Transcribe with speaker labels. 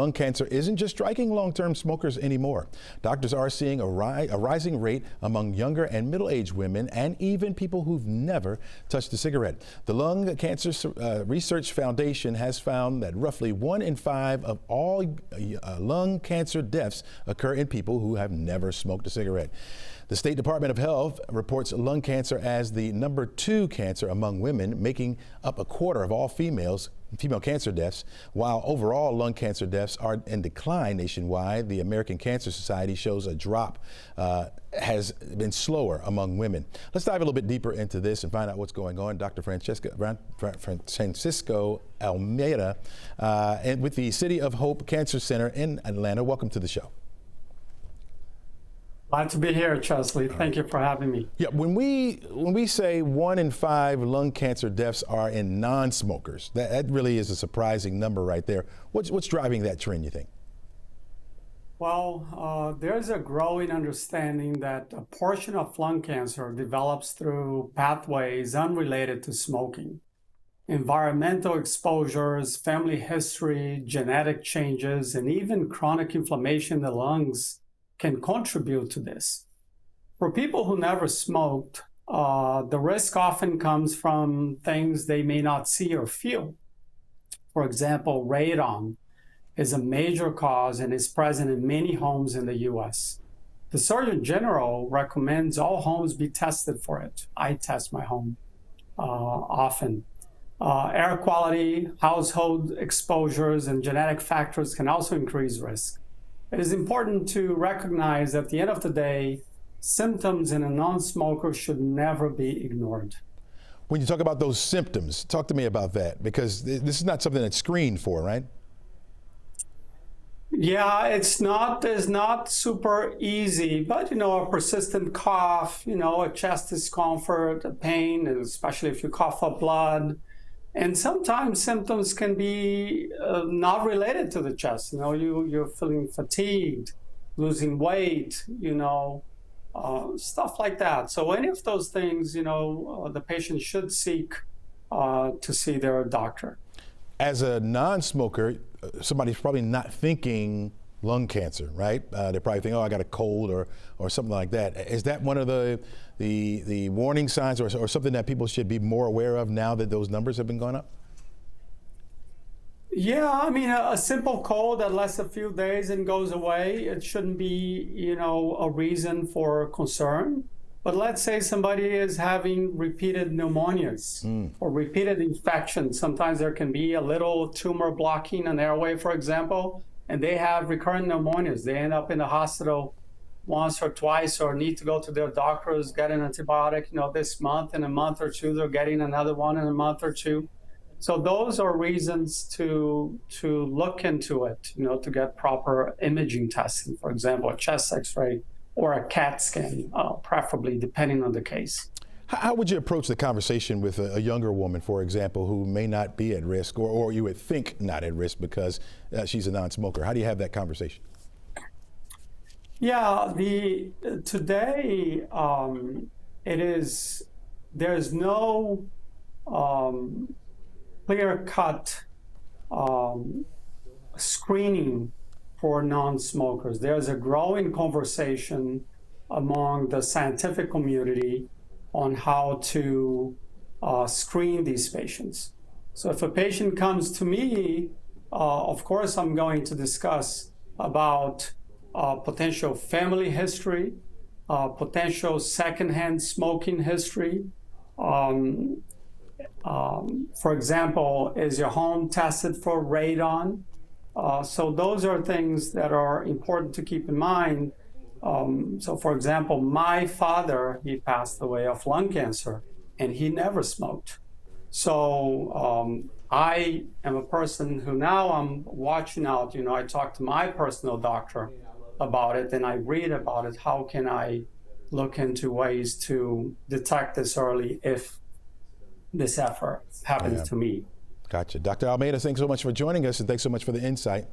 Speaker 1: Lung cancer isn't just striking long-term smokers anymore. Doctors are seeing a rising rate among younger and middle-aged women and even people who've never touched a cigarette. The Lung Cancer Research Foundation has found that roughly 1 in 5 of all lung cancer deaths occur in people who have never smoked a cigarette. The State Department of Health reports lung cancer as the #2 cancer among women, making up a quarter of all female cancer deaths. While overall lung cancer deaths are in decline nationwide, the American Cancer Society shows a drop has been slower among women. Let's dive a little bit deeper into this and find out what's going on. Dr. Francisco Almeida and with the City of Hope Cancer Center in Atlanta. Welcome to the show.
Speaker 2: Glad to be here, Chesley. Thank you for having me.
Speaker 1: Yeah, when we say 1 in 5 lung cancer deaths are in non-smokers, that really is a surprising number right there. What's driving that trend, you think?
Speaker 2: Well, there's a growing understanding that a portion of lung cancer develops through pathways unrelated to smoking. Environmental exposures, family history, genetic changes, and even chronic inflammation in the lungs can contribute to this. For people who never smoked, the risk often comes from things they may not see or feel. For example, radon is a major cause and is present in many homes in the US. The Surgeon General recommends all homes be tested for it. I test my home often. Air quality, household exposures, and genetic factors can also increase risk. It is important to recognize that at the end of the day, symptoms in a non-smoker should never be ignored.
Speaker 1: When you talk about those symptoms, talk to me about that, because this is not something that's screened for, right?
Speaker 2: Yeah, it's not super easy, but a persistent cough, a chest discomfort, a pain, and especially if you cough up blood. And sometimes symptoms can be not related to the chest. You're feeling fatigued, losing weight, stuff like that. So any of those things, the patient should seek to see their doctor.
Speaker 1: As a non-smoker, somebody's probably not thinking lung cancer, right? They're probably thinking, oh, I got a cold or something like that. Is that one of the warning signs or something that people should be more aware of now that those numbers have been going up?
Speaker 2: Yeah, I mean, a simple cold that lasts a few days and goes away, it shouldn't be, a reason for concern. But let's say somebody is having repeated pneumonias or repeated infections. Sometimes there can be a little tumor blocking an airway, for example, and they have recurrent pneumonias. They end up in the hospital once or twice or need to go to their doctors, get an antibiotic, this month. In a month or two, they're getting another one in a month or two. So those are reasons to look into it, to get proper imaging testing, for example, a chest x-ray or a CAT scan, preferably, depending on the case.
Speaker 1: How would you approach the conversation with a younger woman, for example, who may not be at risk or you would think not at risk because she's a non-smoker? How do you have that conversation?
Speaker 2: Yeah, today there's no clear-cut screening for non-smokers. There's a growing conversation among the scientific community on how to screen these patients. So if a patient comes to me, of course I'm going to discuss about potential family history, potential secondhand smoking history. For example, is your home tested for radon? So those are things that are important to keep in mind. So for example, my father, he passed away of lung cancer and he never smoked. So I am a person who now I'm watching out, I talk to my personal doctor about it and I read about it. How can I look into ways to detect this early if this effort happens to me?
Speaker 1: Gotcha. Dr. Almeida, thanks so much for joining us and thanks so much for the insight.